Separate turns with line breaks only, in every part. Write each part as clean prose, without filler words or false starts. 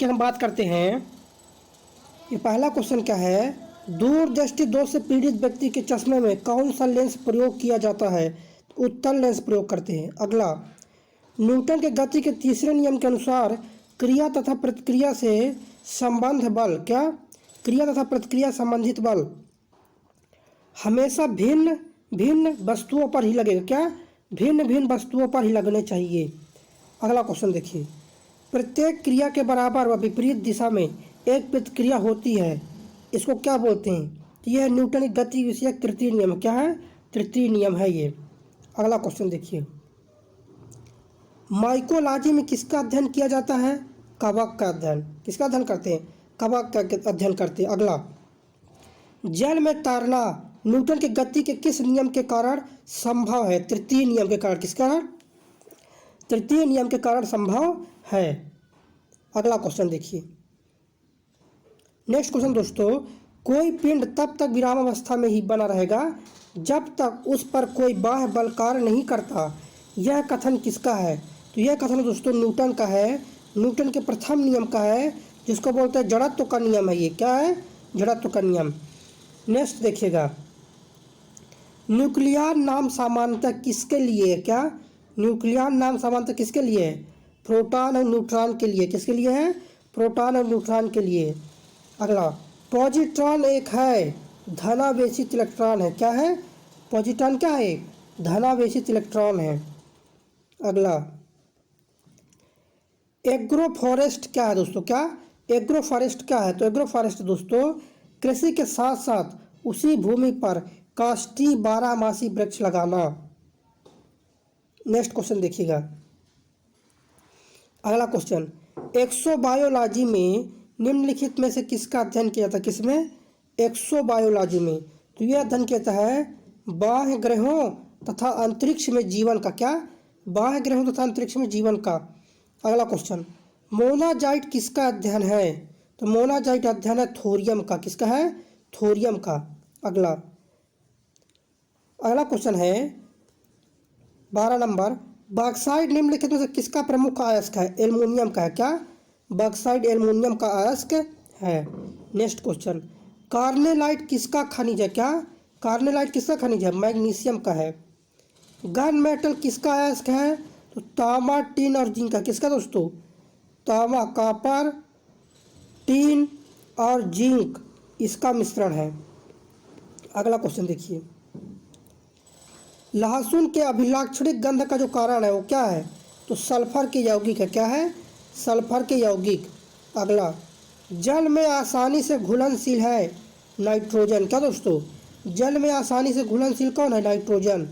की हम बात करते हैं। ये पहला क्वेश्चन क्या है, दूर दृष्टि दोष से पीड़ित व्यक्ति के चश्मे में कौन सा लेंस प्रयोग किया जाता है? तो उत्तल लेंस प्रयोग करते हैं। अगला, न्यूटन के गति के तीसरे नियम के अनुसार क्रिया तथा प्रतिक्रिया से संबंध बल, क्या क्रिया तथा प्रतिक्रिया संबंधित बल हमेशा भिन्न भिन्न वस्तुओं पर ही लगेगा, क्या भिन्न भिन्न वस्तुओं पर ही लगने चाहिए। अगला क्वेश्चन देखिए, प्रत्येक क्रिया के बराबर व विपरीत दिशा में एक प्रतिक्रिया होती है, इसको क्या बोलते हैं? तो यह न्यूटन की गति विषयक तृतीय नियम, क्या है? तृतीय नियम है ये। अगला क्वेश्चन देखिए, माइकोलॉजी में किसका अध्ययन किया जाता है? कवक का अध्ययन। किसका अध्ययन करते हैं? कवक का अध्ययन करते हैं। अगला, जल में तैरना न्यूटन के गति के किस नियम के कारण संभव है? तृतीय नियम के कारण। किस कारण? तृतीय नियम के कारण संभव है। अगला क्वेश्चन देखिए, नेक्स्ट क्वेश्चन दोस्तों, कोई पिंड तब तक विरामावस्था में ही बना रहेगा जब तक उस पर कोई बाह्य बल कार्य नहीं करता, यह कथन किसका है? तो यह कथन दोस्तों न्यूटन का है। न्यूटन के प्रथम नियम का है, जिसको बोलते हैं जड़त्व का नियम है। ये क्या है? जड़त्व का नियम। नेक्स्ट देखिएगा, न्यूक्लियर नाम सामान्यतः किसके लिए है? क्या न्यूक्लियर नाम सामान्यतः किसके लिए है? प्रोटॉन और न्यूट्रॉन के लिए। किसके लिए है? प्रोटॉन और न्यूट्रॉन के लिए। अगला, पॉजिट्रॉन एक है धनावेशित इलेक्ट्रॉन है। क्या है? पॉजिट्रॉन क्या है? धनावेशित इलेक्ट्रॉन है। अगला, एग्रोफॉरेस्ट क्या है दोस्तों? क्या एग्रोफॉरेस्ट क्या है? तो एग्रोफॉरेस्ट दोस्तों कृषि के साथ साथ उसी भूमि पर काष्ठी बारहमासी वृक्ष लगाना। नेक्स्ट क्वेश्चन देखिएगा। अगला क्वेश्चन, एक्सोबायोलॉजी में निम्नलिखित में से किसका अध्ययन किया जाता है? किसमें? एक्सोबायोलॉजी में। तो यह अध्ययन किया जाता है बाह्य ग्रहों तथा अंतरिक्ष में जीवन का। क्या? बाह्य ग्रहों तथा अंतरिक्ष में जीवन का। अगला क्वेश्चन, मोनाजाइट किसका अध्ययन है? तो मोनाजाइट अध्ययन है थोरियम का। किसका है? थोरियम का। अगला क्वेश्चन है 12 नंबर, बॉक्साइट निम्नलिखित में से किसका प्रमुख अयस्क है? एल्युमिनियम का है। क्या? बॉक्साइट एल्युमिनियम का अयस्क है। नेक्स्ट क्वेश्चन, कार्नेलाइट किसका खनिज है? क्या? कार्नेलाइट किसका खनिज है? मैग्नीशियम का है। गन मेटल किसका अयस्क है? तो तांबा, टीन और जिंक का। किसका दोस्तों? तांबा, कॉपर, टीन और जिंक, इसका मिश्रण है। अगला क्वेश्चन देखिए, लहसुन के अभिलाक्षणिक गंध का जो कारण है वो क्या है? तो सल्फर के यौगिक है। क्या है? सल्फर के यौगिक। अगला, जल में आसानी से घुलनशील है नाइट्रोजन। क्या दोस्तों? जल में आसानी से घुलनशील कौन है? नाइट्रोजन।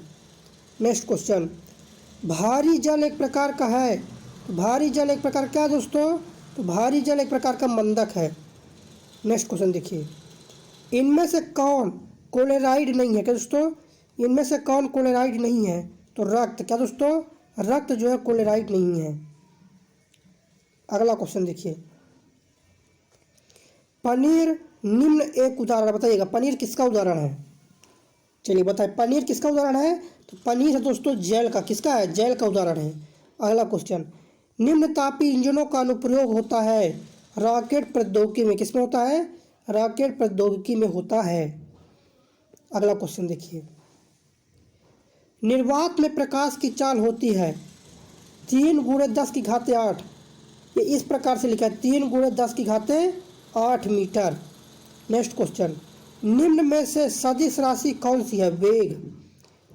नेक्स्ट क्वेश्चन, भारी जल एक प्रकार का है। भारी जल एक प्रकार क्या है दोस्तों? तो भारी जल एक प्रकार का मंदक है। नेक्स्ट क्वेश्चन देखिए, इनमें से कौन क्लोराइड नहीं है? क्या दोस्तों? इनमें से कौन क्लोराइड नहीं है? तो रक्त। क्या दोस्तों? रक्त जो है क्लोराइड नहीं है। अगला क्वेश्चन देखिए, पनीर निम्न एक उदाहरण बताइएगा। पनीर किसका उदाहरण है? चलिए बताइए, पनीर किसका उदाहरण है? तो पनीर है दोस्तों जेल का। किसका है? जेल का उदाहरण है। अगला क्वेश्चन, निम्न तापी इंजनों का अनुप्रयोग होता है रॉकेट प्रौद्योगिकी में। किसमें होता है? रॉकेट प्रौद्योगिकी में होता है। अगला क्वेश्चन देखिए, निर्वात में प्रकाश की चाल होती है 3 × 10⁸। ये इस प्रकार से लिखा है 3 × 10⁸ मीटर। नेक्स्ट क्वेश्चन, निम्न में से सदिश राशि कौन सी है? वेग।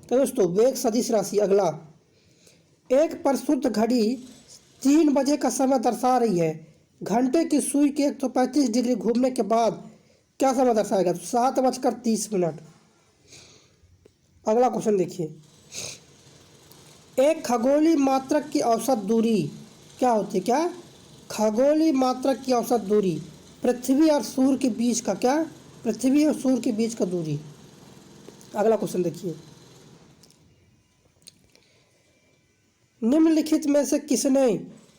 तो दोस्तों वेग सदिश राशि। अगला, एक परिशुद्ध घड़ी 3 बजे का समय दर्शा रही है, घंटे की सुई के 135 डिग्री घूमने के बाद क्या समय दर्शाएगा? 7:30। अगला क्वेश्चन देखिए, एक खगोलीय मात्रक की औसत दूरी क्या होती है? क्या? खगोलीय मात्रक की औसत दूरी पृथ्वी और सूर्य के बीच का। क्या? पृथ्वी और सूर्य के बीच का दूरी। अगला क्वेश्चन देखिए, निम्नलिखित में से किसने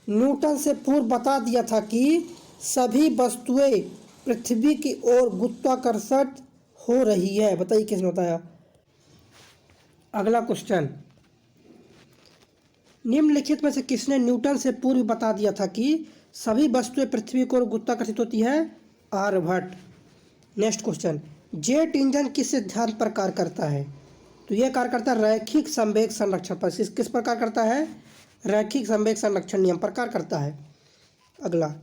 न्यूटन से पूर्व बता दिया था कि सभी वस्तुएं पृथ्वी की ओर गुरुत्वाकर्षण हो रही है? बताइए किसने बताया? अगला क्वेश्चन, निम्नलिखित में से किसने न्यूटन से पूर्व बता दिया था कि सभी वस्तुएं पृथ्वी को गुरुत्वाकर्षित होती है, Aryabhata. Next question, jet engine किस सिद्धांत पर कार्य करता है? तो यह कार्य करता है रैखिक संवेग संरक्षण पर। किस पर कार्य करता है? रैखिक संवेग संरक्षण नियम पर कार्य करता है। अगला,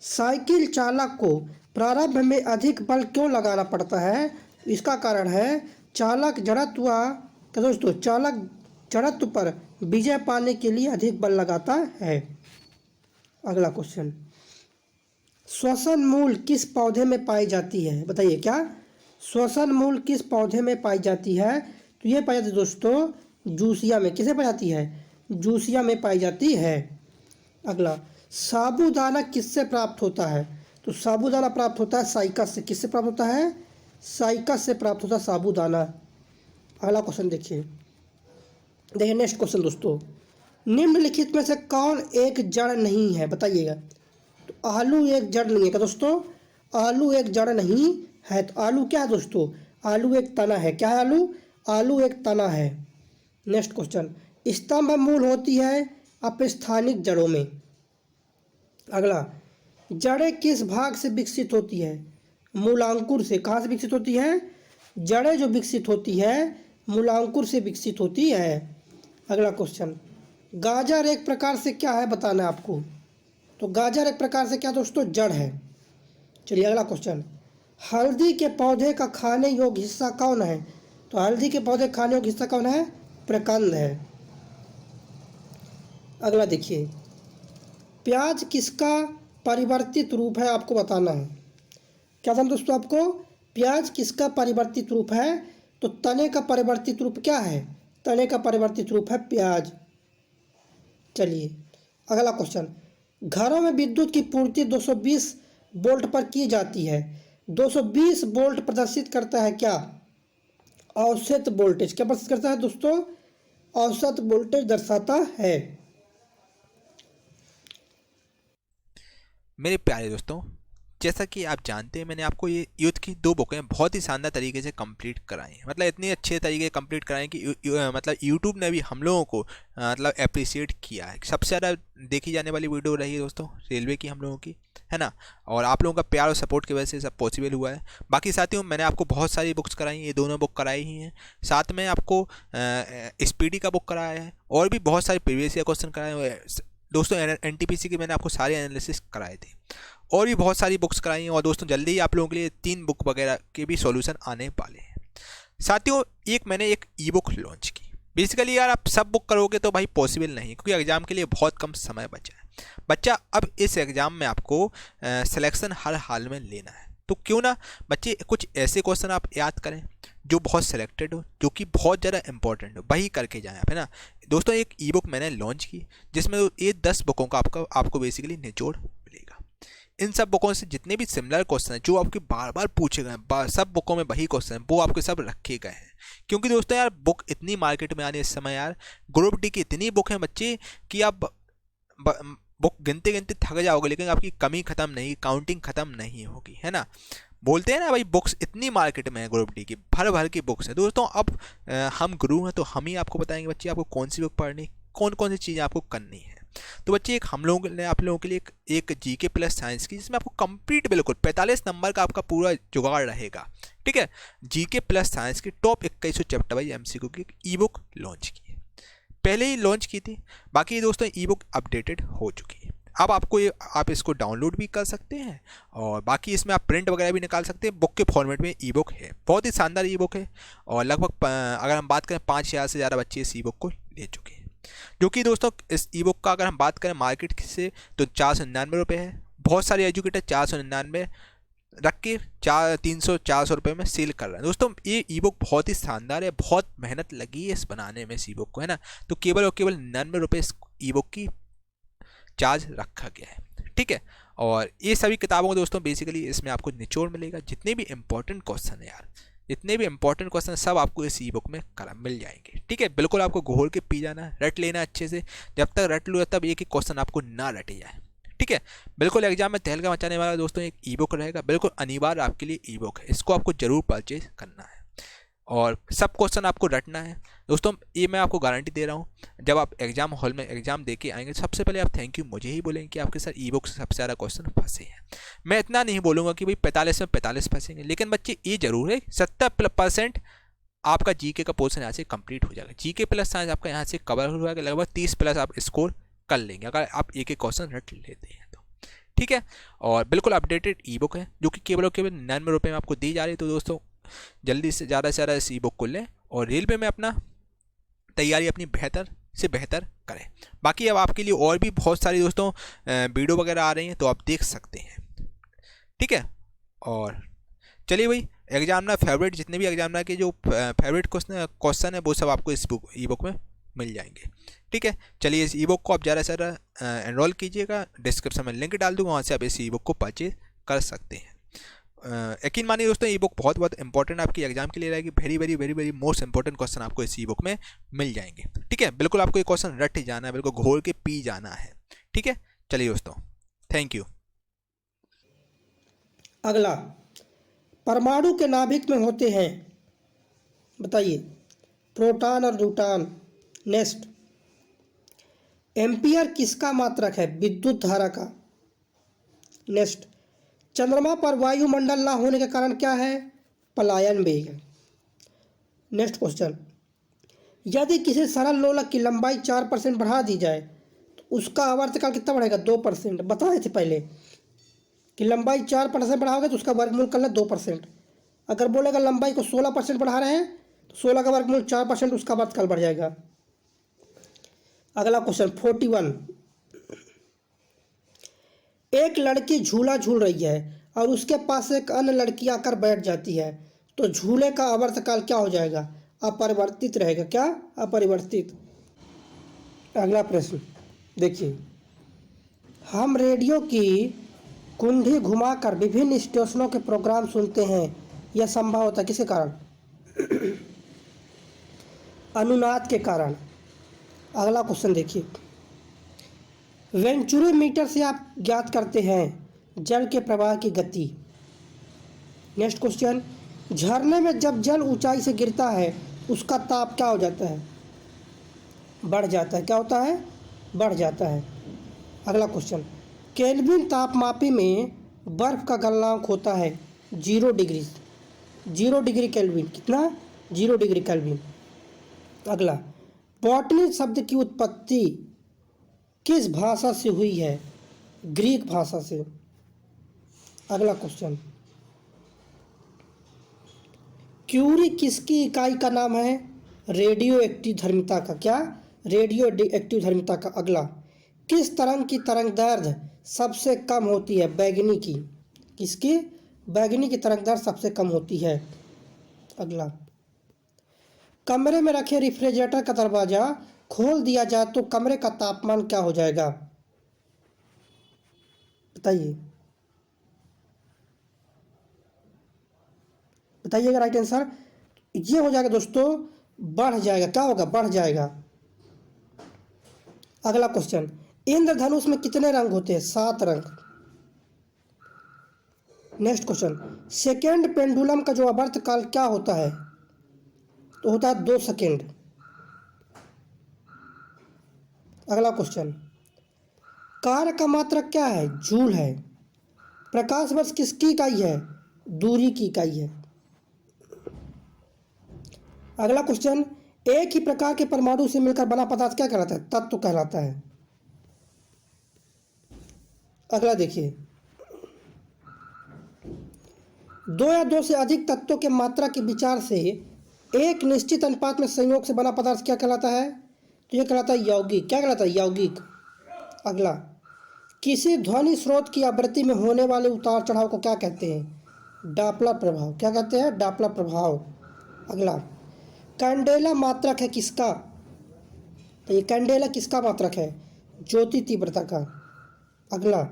साइकिल चालक को प्रारंभ में अधिक बल क्यों लगाना पड़ता है? इसका कारण है चालक जड़त्व तो दोस्तों चालक जड़त्व पर विजय पाने के लिए अधिक बल लगाता है। अगला क्वेश्चन, श्वसन मूल किस पौधे में पाई जाती है? बताइए, क्या श्वसन मूल किस पौधे में पाई जाती है? तो ये पाई जाती है दोस्तों जूसिया में। किसे पाई जाती है? जूसिया में पाई जाती है। अगला, साबूदाना किससे प्राप्त होता है? तो साबूदाना प्राप्त होता है साइकस से। किससे प्राप्त होता है? साइकस से प्राप्त होता है साबूदाना। अगला क्वेश्चन देखिए नेक्स्ट क्वेश्चन दोस्तों, निम्नलिखित में से कौन एक जड़ नहीं है? बताइएगा। तो आलू एक जड़ नहीं है क्या दोस्तों? आलू एक जड़ नहीं है। तो आलू क्या है दोस्तों? आलू एक तना है। क्या है आलू? आलू एक तना है। नेक्स्ट क्वेश्चन, स्तंभ मूल होती है अपस्थानिक जड़ों में। अगला, जड़ें किस भाग से विकसित होती है? मूलांकुर से। कहाँ से विकसित होती है? जड़ें जो विकसित होती है मूलांकुर से विकसित होती है। अगला क्वेश्चन, गाजर एक प्रकार से क्या है? बताना है आपको। तो गाजर एक प्रकार से क्या दोस्तों? जड़ है। चलिए अगला क्वेश्चन, हल्दी के पौधे का खाने योग्य हिस्सा कौन है? तो हल्दी के पौधे खाने योग्य हिस्सा कौन है? प्रकंद है। अगला देखिए, प्याज किसका परिवर्तित रूप है? आपको बताना है। क्या था दोस्तों आपको? प्याज किसका परिवर्तित रूप है? तो तने का परिवर्तित रूप क्या है? तने का परिवर्तित रूप है प्याज। चलिए अगला क्वेश्चन, घरों में विद्युत की पूर्ति 220 वोल्ट पर की जाती है। 220 वोल्ट प्रदर्शित करता है क्या? औसत वोल्टेज। क्या प्रदर्शित करता है दोस्तों? औसत वोल्टेज दर्शाता है।
मेरे प्यारे दोस्तों, जैसा कि आप जानते हैं मैंने आपको ये युद्ध की 2 बुकें बहुत ही शानदार तरीके से कंप्लीट कराई हैं। मतलब इतने अच्छे तरीके से कंप्लीट कराएं कि मतलब यूट्यूब ने भी हम लोगों को मतलब अप्रिशिएट किया है। सबसे ज़्यादा देखी जाने वाली वीडियो रही है दोस्तों रेलवे की हम लोगों की, है ना। और आप लोगों का प्यार और सपोर्ट की वजह से सब पॉसिबल हुआ है। बाकी साथियों, मैंने आपको बहुत सारी बुक्स कराई हैं, ये दोनों बुक कराई ही हैं। साथ में आपको स्पीडी का बुक कराया है और भी बहुत सारे प्रीवियस ईयर क्वेश्चन कराए हुए हैं दोस्तों। एनटीपीसी के मैंने आपको सारे एनालिसिस कराए थे और भी बहुत सारी बुक्स कराई हैं। और दोस्तों जल्दी ही आप लोगों के लिए 3 बुक वगैरह के भी सॉल्यूशन आने वाले हैं। साथियों, मैंने एक ई बुक लॉन्च की। बेसिकली यार आप सब बुक करोगे तो भाई पॉसिबल नहीं, क्योंकि एग्जाम के लिए बहुत कम समय बचा है। बच्चा अब इस एग्जाम में आपको सिलेक्शन हर हाल में लेना है, तो क्यों ना बच्चे कुछ ऐसे क्वेश्चन आप याद करें जो बहुत सिलेक्टेड हो, जो कि बहुत ज़्यादा इंपॉर्टेंट हो, वही करके जाएं आप, है ना। दोस्तों एक ई बुक मैंने लॉन्च की जिसमें ये 10 बुकों का आपको बेसिकली निचोड़ मिलेगा। इन सब बुकों से जितने भी सिमिलर क्वेश्चन हैं जो आपके बार बार पूछे गए, सब बुकों में वही क्वेश्चन हैं, वो आपके सब रखे गए हैं। क्योंकि दोस्तों यार बुक इतनी मार्केट में आने इस समय यार, ग्रुप डी की इतनी बुक है बच्चे कि आप बुक गिनते गिनते थक जाओगे, लेकिन आपकी कमी खत्म नहीं, काउंटिंग खत्म नहीं होगी, है ना। बोलते हैं ना भाई, बुक्स इतनी मार्केट में है ग्रुप डी की, भर भर की बुक्स हैं दोस्तों। अब हम गुरु हैं तो हम ही आपको बताएंगे बच्चे आपको कौन सी बुक पढ़नी, कौन कौन सी चीज़ें आपको करनी है। तो बच्चे हम लोगों ने आप लोगों के लिए एक जीके प्लस साइंस की, जिसमें आपको कंप्लीट बिल्कुल 45 नंबर का आपका पूरा जुगाड़ रहेगा, ठीक है। जीके प्लस साइंस की टॉप 2100 चैप्टर वाइज एमसीक्यू की ई बुक लॉन्च की है, पहले ही लॉन्च की थी। बाकी दोस्तों ई बुक अपडेटेड हो चुकी है। अब आप इसको डाउनलोड भी कर सकते हैं और बाकी इसमें आप प्रिंट वगैरह भी निकाल सकते हैं। बुक के फॉर्मेट में ई बुक है, बहुत ही शानदार ई बुक है। और लगभग अगर हम बात करें 5000 से ज़्यादा बच्चे इस ई बुक को ले चुके हैं। जो कि दोस्तों इस ई बुक का अगर हम बात करें मार्केट से तो 499 रुपये है। बहुत सारे एजुकेटर 499 रख के 300-400 रुपये में सेल कर रहे हैं। दोस्तों ये ई बुक बहुत ही शानदार है, बहुत मेहनत लगी है इस बनाने में इस ई बुक को, है ना। तो केवल और केवल 99 रुपये इस ई बुक की चार्ज रखा गया है, ठीक है। और ये सभी किताबों को दोस्तों बेसिकली इसमें आपको निचोड़ मिलेगा। जितने भी इंपॉर्टेंट क्वेश्चन है यार, जितने भी इंपॉर्टेंट क्वेश्चन सब आपको इस ई बुक में मिल जाएंगे, ठीक है। बिल्कुल आपको घोल के पी जाना है, रट लेना अच्छे से। जब तक रट लो तब एक एक क्वेश्चन आपको ना रटे जाए, ठीक है। बिल्कुल एग्जाम में तहलका मचाने वाला दोस्तों एक ई बुक रहेगा, बिल्कुल अनिवार्य आपके लिए ई बुक है, इसको आपको जरूर परचेज करना है। और सब क्वेश्चन आपको रटना है दोस्तों। ये मैं आपको गारंटी दे रहा हूँ। जब आप एग्जाम हॉल में एग्जाम दे के आएंगे सबसे पहले आप थैंक यू मुझे ही बोलेंगे कि आपके सर ई बुक से सबसे ज़्यादा क्वेश्चन फंसे हैं। मैं इतना नहीं बोलूँगा कि भाई 45 में 45 फंसेंगे, लेकिन बच्चे ये जरूर है 70% आपका जीके का पोर्शन यहाँ से कंप्लीट हो जाएगा। जीके प्लस साइंस आपका यहाँ से कवर हो जाएगा, लगभग 30 प्लस आप स्कोर कर लेंगे अगर आप एक एक क्वेश्चन रट लेते हैं तो। ठीक है, और बिल्कुल अपडेटेड ई बुक है जो कि केवल और केवल 99 रुपये में आपको दी जा रही है। तो दोस्तों जल्दी से ज़्यादा इस ई बुक को लें और रेलवे में अपना तैयारी अपनी बेहतर से बेहतर करें। बाकी अब आपके लिए और भी बहुत सारी दोस्तों वीडियो वगैरह आ रही हैं तो आप देख सकते हैं। ठीक है, और चलिए भाई एग्जामिनर फेवरेट जितने भी एग्जामिनर के जो फेवरेट क्वेश्चन है वो सब आपको इस बुक ई बुक में मिल जाएंगे। ठीक है, चलिए इस ई बुक को आप ज़्यादा से ज़्यादा एनरोल कीजिएगा, डिस्क्रिप्शन में लिंक डाल दूँगा, वहाँ से आप इस ई बुक को परचेज कर सकते हैं। यकीन मानिए दोस्तों ई बुक बहुत बहुत इंपॉर्टेंट आपकी एग्जाम के लिए रहेगी। Very very very very most important question आपको इस ई बुक में मिल जाएंगे। ठीक है, बिल्कुल आपको ये क्वेश्चन रट जाना है, बिल्कुल घोल के पी जाना है। ठीक है, चलिए दोस्तों थैंक यू।
अगला, परमाणु के नाभिक में होते हैं, बताइए, प्रोटॉन और न्यूट्रॉन। नेक्स्ट, एम्पियर किसका मात्रक है? विद्युत धारा का। नेक्स्ट, चंद्रमा पर वायुमंडल ना होने के कारण क्या है? पलायन वेग। नेक्स्ट क्वेश्चन, यदि किसी सरल लोलक की लंबाई 4% बढ़ा दी जाए तो उसका आवर्तकाल कितना बढ़ेगा? 2%। बताए थे पहले कि लंबाई 4% बढ़ाओगे तो उसका वर्गमूल कर ले 2%। अगर बोलेगा लंबाई को 16% बढ़ा रहे हैं तो 16 का वर्गमूल 4%, उसका आवर्तकाल बढ़ जाएगा। अगला क्वेश्चन 41, एक लड़की झूला झूल रही है और उसके पास एक अन्य लड़की आकर बैठ जाती है तो झूले का आवर्तकाल क्या हो जाएगा? अपरिवर्तित रहेगा। क्या? अपरिवर्तित। अगला प्रश्न देखिए, हम रेडियो की कुंडी घुमाकर विभिन्न स्टेशनों के प्रोग्राम सुनते हैं, यह संभव होता है किसके कारण? अनुनाद के कारण। अगला क्वेश्चन देखिए, वेंचुरी मीटर से आप ज्ञात करते हैं जल के प्रवाह की गति। नेक्स्ट क्वेश्चन, झरने में जब जल ऊंचाई से गिरता है उसका ताप क्या हो जाता है? बढ़ जाता है। क्या होता है? बढ़ जाता है। अगला क्वेश्चन, केल्विन तापमापी में बर्फ का गलनांक होता है 0 डिग्री। 0 degree kelvin. कितना? 0 डिग्री केल्विन। अगला, बॉटनी शब्द की उत्पत्ति किस भाषा से हुई है? ग्रीक भाषा से। अगला क्वेश्चन, क्यूरी किसकी इकाई का नाम है? रेडियो एक्टिव धर्मिता का। क्या? रेडियो एक्टिव धर्मिता का। अगला, किस तरंग की तरंगदैर्ध्य सबसे कम होती है? बैगनी की। किसकी? बैगनी की तरंगदैर्ध्य सबसे कम होती है। अगला, कमरे में रखे रेफ्रिजरेटर का दरवाजा खोल दिया जाए तो कमरे का तापमान क्या हो जाएगा? बताइए, बताइएगा राइट आंसर। ये हो जाएगा दोस्तों, बढ़ जाएगा। क्या होगा? बढ़ जाएगा। अगला क्वेश्चन, इंद्रधनुष में कितने रंग होते हैं? 7 रंग। नेक्स्ट क्वेश्चन, सेकेंड पेंडुलम का जो आवर्तकाल क्या होता है? तो होता है 2 सेकेंड। अगला क्वेश्चन, कार्य का मात्रक क्या है? जूल है। प्रकाश वर्ष किसकी इकाई है? दूरी की इकाई है। अगला क्वेश्चन, एक ही प्रकार के परमाणु से मिलकर बना पदार्थ क्या कहलाता है? तत्व कहलाता है। अगला देखिए, 2 या 2 से अधिक तत्वों के मात्रा के विचार से एक निश्चित अनुपात में संयोग से बना पदार्थ क्या कहलाता है? तो यह कहलाता है यौगिक। क्या कहलाता है? यौगिक। अगला, किसी ध्वनि स्रोत की आवृत्ति में होने वाले उतार चढ़ाव को क्या कहते हैं? डॉपलर प्रभाव। क्या कहते हैं? डॉपलर प्रभाव। अगला, कैंडेला मात्रक है किसका? तो ये कैंडेला किसका मात्रक है? ज्योति तीव्रता का। अगला,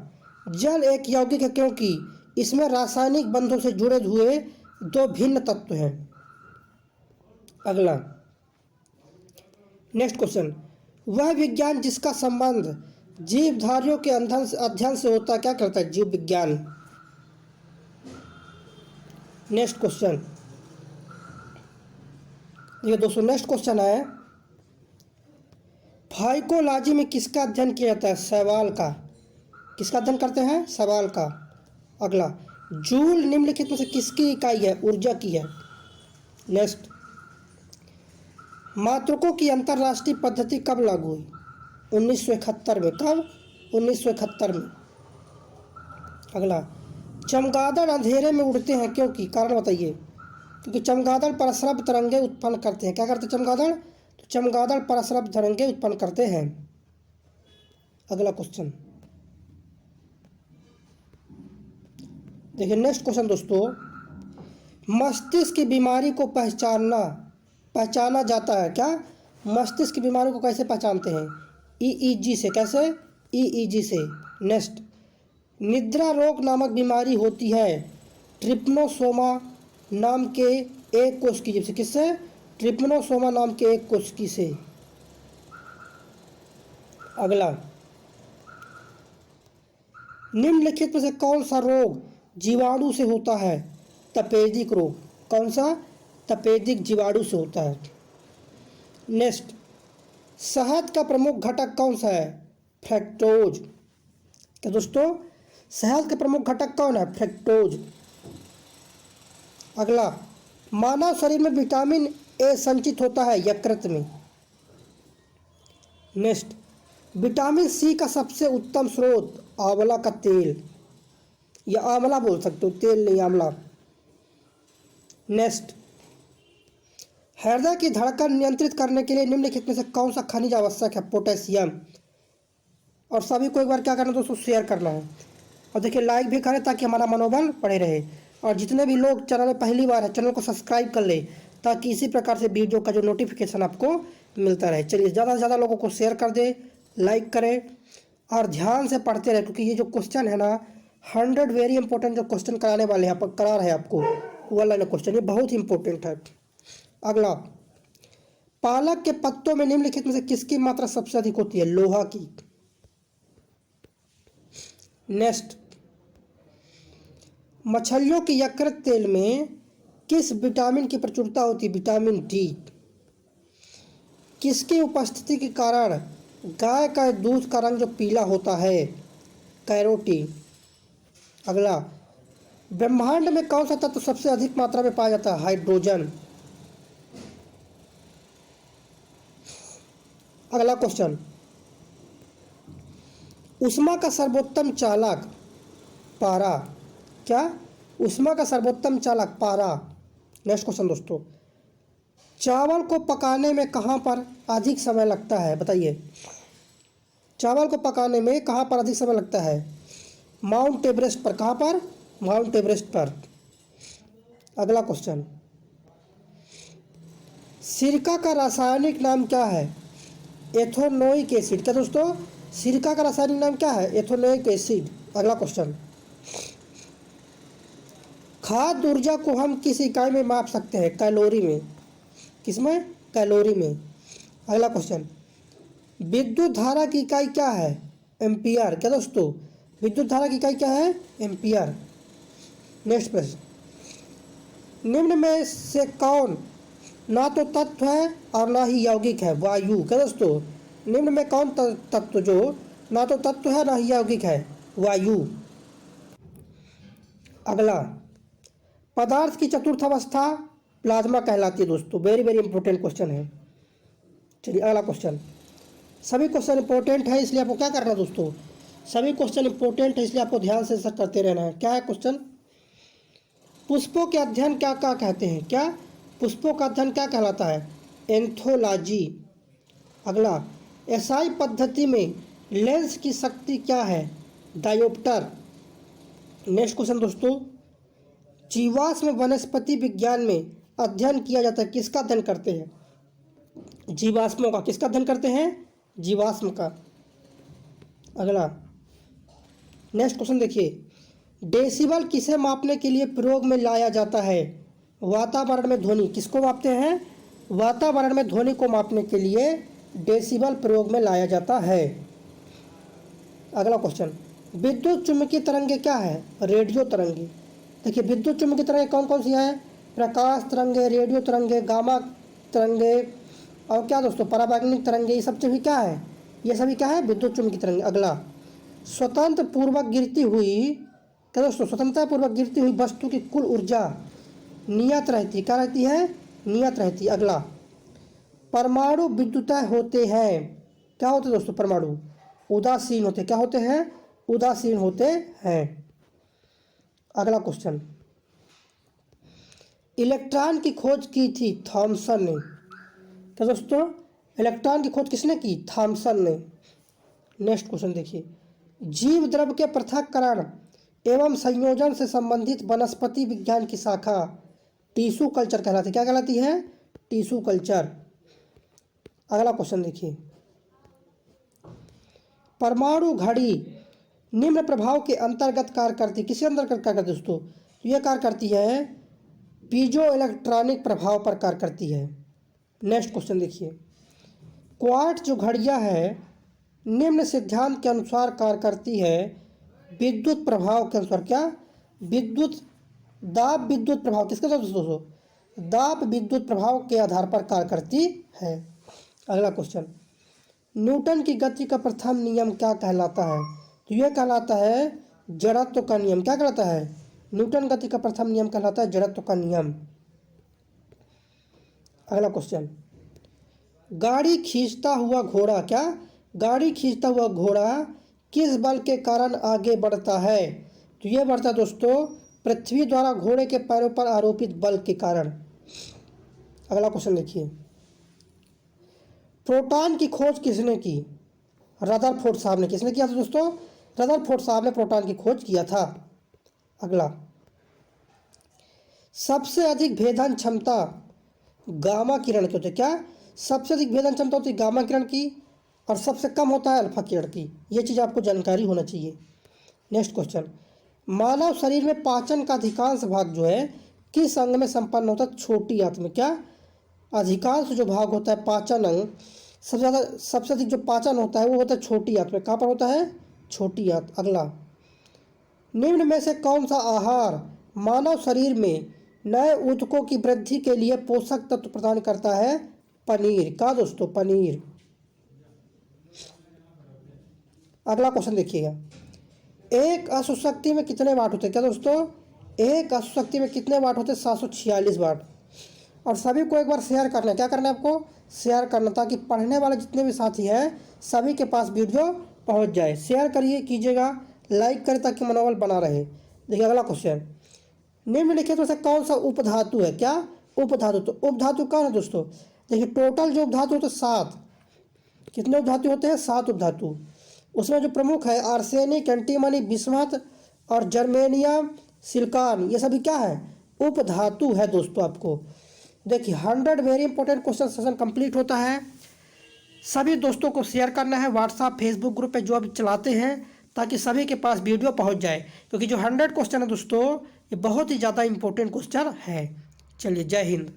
जल एक यौगिक है क्योंकि इसमें रासायनिक बंधों से जुड़े हुए 2 भिन्न तत्व हैं। अगला, नेक्स्ट क्वेश्चन, वह विज्ञान जिसका संबंध जीवधारियों के अध्ययन से होता है क्या कहलाता है? जीव विज्ञान। नेक्स्ट क्वेश्चन, ये दोस्तों नेक्स्ट क्वेश्चन है, फाइकोलॉजी में किसका अध्ययन किया जाता है? सवाल का। किसका अध्ययन करते हैं? सवाल का। अगला, जूल निम्नलिखित में से किसकी इकाई है? ऊर्जा की है। नेक्स्ट, मात्रकों की अंतर्राष्ट्रीय पद्धति कब लागू हुई? 1971 में। कब? 1971 में। अगला, चमगादड़ अंधेरे में उड़ते हैं क्योंकि? कारण बताइए। क्योंकि चमगादड़ परस्रव तरंगे उत्पन्न करते हैं। क्या करते हैं चमगादड़? तो चमगादड़ परस्रव तरंगे उत्पन्न करते हैं। अगला क्वेश्चन देखिए, नेक्स्ट क्वेश्चन दोस्तों, मस्तिष्क की बीमारी को पहचाना जाता है क्या? मस्तिष्क की बीमारी को कैसे पहचानते हैं? ईईजी से। कैसे? ईईजी से। नेक्स्ट, निद्रा रोग नामक बीमारी होती है ट्रिप्नोसोमा नाम के एक कोशिकी से। किससे? ट्रिप्नोसोमा नाम के एक कोशिकी से। अगला, निम्नलिखित में से कौन सा रोग जीवाणु से होता है? तपेदिक रोग। कौन सा? तपेदिक जीवाणु से होता है। नेक्स्ट, शहद का प्रमुख घटक कौन सा है? फ्रक्टोज। तो दोस्तों, शहद का प्रमुख घटक कौन है? फ्रक्टोज। अगला, मानव शरीर में विटामिन ए संचित होता है यकृत में। नेक्स्ट, विटामिन सी का सबसे उत्तम स्रोत? आंवला का तेल, या आंवला बोल सकते हो, तेल नहीं, आंवला। नेक्स्ट, हृदय की धड़कन नियंत्रित करने के लिए निम्नलिखित में से कौन सा खनिज आवश्यक है? पोटेशियम। और सभी को एक बार क्या करना है दोस्तों? शेयर करना है। और देखिए, लाइक भी करें ताकि हमारा मनोबल बढ़े रहे। और जितने भी लोग चैनल में पहली बार है, चैनल को सब्सक्राइब कर ले ताकि इसी प्रकार से वीडियो का जो नोटिफिकेशन आपको मिलता रहे। चलिए, ज़्यादा से ज़्यादा लोगों को शेयर कर दे, लाइक करें और ध्यान से पढ़ते रहे, क्योंकि ये जो क्वेश्चन है ना, 100 वेरी इंपॉर्टेंट जो क्वेश्चन कराने वाले हैं, करा रहे हैं आपको, वो वाला क्वेश्चन ये बहुत इंपॉर्टेंट है। अगला, पालक के पत्तों में निम्नलिखित में से किसकी मात्रा सबसे अधिक होती है? लोहा की। नेक्स्ट, मछलियों के यकृत तेल में किस विटामिन की प्रचुरता होती है? Vitamin D. किसकी उपस्थिति के कारण गाय का दूध का रंग जो पीला होता है? कैरोटीन। अगला, ब्रह्मांड में कौन सा तत्व सबसे अधिक मात्रा में पाया जाता है? हाइड्रोजन। अगला क्वेश्चन, ऊष्मा का सर्वोत्तम चालक? पारा। क्या? ऊष्मा का सर्वोत्तम चालक पारा। नेक्स्ट क्वेश्चन दोस्तों, चावल को पकाने में कहाँ पर अधिक समय लगता है? बताइए। चावल को पकाने में कहाँ पर अधिक समय लगता है? माउंट एवरेस्ट पर। कहाँ पर? माउंट एवरेस्ट पर। अगला क्वेश्चन, सिरका का रासायनिक नाम क्या है? एथोनोइक एसिड। क्या दोस्तों? सिरका का रासायनिक नाम क्या है? एथोनोइक एसिड। अगला क्वेश्चन, खाद्य ऊर्जा को हम किस इकाई में माप सकते हैं? कैलोरी में। किसमें? कैलोरी में। अगला क्वेश्चन, विद्युत धारा की इकाई क्या है? एम्पियर। क्या दोस्तों? विद्युत धारा की इकाई क्या है? एम्पियर। नेक्स्ट प्रश्न, निम्न में से कौन ना तो तत्व है और ना ही यौगिक है? वायु। क्या दोस्तों? निम्न में कौन तत्व जो ना तो तत्व है ना ही यौगिक है? वायु। अगला, पदार्थ की चतुर्थ अवस्था प्लाज्मा कहलाती है दोस्तों। वेरी वेरी इंपॉर्टेंट क्वेश्चन है। चलिए, अगला क्वेश्चन, सभी क्वेश्चन इंपॉर्टेंट है इसलिए आपको क्या करना है दोस्तों? सभी क्वेश्चन इंपॉर्टेंट है इसलिए आपको ध्यान से सब करते रहना है। क्या है क्वेश्चन? पुष्पों के अध्ययन क्या क्या कहते हैं? क्या? पुष्पों का अध्ययन क्या कहलाता है? एंथोलॉजी। अगला, एसआई पद्धति में लेंस की शक्ति क्या है? डायोप्टर। नेक्स्ट क्वेश्चन दोस्तों, जीवाश्म वनस्पति विज्ञान में अध्ययन किया जाता है, किसका अध्ययन करते हैं? जीवाश्मों का। किसका अध्ययन करते हैं? जीवाश्म का। अगला, नेक्स्ट क्वेश्चन देखिए, डेसिबल किसे मापने के लिए प्रयोग में लाया जाता है? वातावरण में ध्वनि। किसको मापते हैं? वातावरण में ध्वनि को मापने के लिए डेसिबल प्रयोग में लाया जाता है। अगला क्वेश्चन, विद्युत चुम्बकीय तरंगे क्या है? रेडियो तरंगे। देखिए, विद्युत चुम्बकीय तरंगे कौन कौन सी है? प्रकाश तरंगे, रेडियो तरंगे, गामा तरंगे और क्या दोस्तों, पराबैंगनी तरंगे, ये सब सभी क्या है, ये सभी क्या है, विद्युत चुम्बकीय तरंगे। अगला, स्वतंत्र पूर्वक गिरती हुई, क्या दोस्तों, स्वतंत्रता पूर्वक गिरती हुई वस्तु की कुल ऊर्जा नियत रहती है, क्या रहती है, नियत रहती है। अगला, परमाणु विद्युतः होते हैं, क्या होते हैं दोस्तों, परमाणु उदासीन होते, क्या होते हैं, उदासीन होते हैं। अगला क्वेश्चन, इलेक्ट्रॉन की खोज की थी थॉमसन ने, क्या दोस्तों, इलेक्ट्रॉन की खोज किसने की, थॉमसन ने। नेक्स्ट क्वेश्चन देखिए, जीव द्रव के पृथक्करण एवं संयोजन से संबंधित वनस्पति विज्ञान की शाखा टिश्यू कल्चर कहलाती है, क्या कहलाती है, टिश्यू कल्चर। अगला क्वेश्चन देखिए, परमाणु घड़ी निम्न प्रभाव के अंतर्गत कार्य करती, किसी अंतर्गत कार्य करती दोस्तों, तो यह कार्य करती है पीजो इलेक्ट्रॉनिक प्रभाव पर कार्य करती है। नेक्स्ट क्वेश्चन देखिए, क्वार्ट्ज जो घड़ियां है निम्न सिद्धांत के अनुसार कार्य करती है विद्युत प्रभाव के अनुसार, क्या, विद्युत दाब विद्युत प्रभाव, किसके साथ दोस्तों, दाब विद्युत प्रभाव के आधार पर कार्य करती है। अगला क्वेश्चन, न्यूटन की गति का प्रथम नियम क्या कहलाता है, तो यह कहलाता है जड़त्व का नियम, क्या कहलाता है, न्यूटन गति का प्रथम नियम कहलाता है जड़त्व का नियम। अगला क्वेश्चन, गाड़ी खींचता हुआ घोड़ा, क्या, गाड़ी खींचता हुआ घोड़ा किस बल के कारण आगे बढ़ता है, तो यह बढ़ता है दोस्तों पृथ्वी द्वारा घोड़े के पैरों पर आरोपित बल के कारण। अगला क्वेश्चन देखिए, प्रोटॉन की खोज किसने की, रदरफोर्ड साहब ने, किसने किया था दोस्तों, रदरफोर्ड साहब ने प्रोटॉन की खोज किया था। अगला, सबसे अधिक भेदन क्षमता गामा किरण की होती है, क्या, सबसे अधिक भेदन क्षमता होती है गामा किरण की और सबसे कम होता है अल्फा किरण की, ये चीज़ आपको जानकारी होना चाहिए। नेक्स्ट क्वेश्चन, मानव शरीर में पाचन का अधिकांश भाग जो है किस अंग में संपन्न होता है, छोटी आंत में, क्या, अधिकांश जो भाग होता है पाचन अंग, सबसे अधिक जो पाचन होता है वो होता है छोटी आंत में, कहाँ पर होता है, छोटी आंत। अगला, निम्न में से कौन सा आहार मानव शरीर में नए ऊतकों की वृद्धि के लिए पोषक तत्व प्रदान करता है, पनीर, का दोस्तों, पनीर। अगला क्वेश्चन देखिएगा, एक अशुशक्ति में कितने वाट होते हैं, क्या दोस्तों, एक अशुशक्ति में कितने वाट होते हैं, 746 वाट। और सभी को एक बार शेयर करना है, क्या करना है आपको, शेयर करना, ताकि पढ़ने वाले जितने भी साथी हैं सभी के पास वीडियो पहुंच जाए। शेयर करिए, कीजिएगा, लाइक करें ताकि मनोबल बना रहे। देखिए अगला क्वेश्चन, निम्नलिखित में से कौन सा उपधातु है, क्या, उपधातु, तो उपधातु कौन है दोस्तों, देखिए टोटल जो उपधातु होते हैं 7, कितने उपधातु होते हैं, 7 उपधातु। उसमें जो प्रमुख है आर्सेनिक, एंटीमनी, बिस्मथ और जर्मेनियम, सिलिकॉन, ये सभी क्या है, उपधातु है दोस्तों। आपको देखिए 100 very important question session complete होता है। सभी दोस्तों को शेयर करना है व्हाट्सएप फेसबुक ग्रुप पे जो अभी चलाते हैं, ताकि सभी के पास वीडियो पहुंच जाए, क्योंकि जो 100 क्वेश्चन है दोस्तों ये बहुत ही ज़्यादा इंपॉर्टेंट क्वेश्चन है। चलिए, जय हिंद।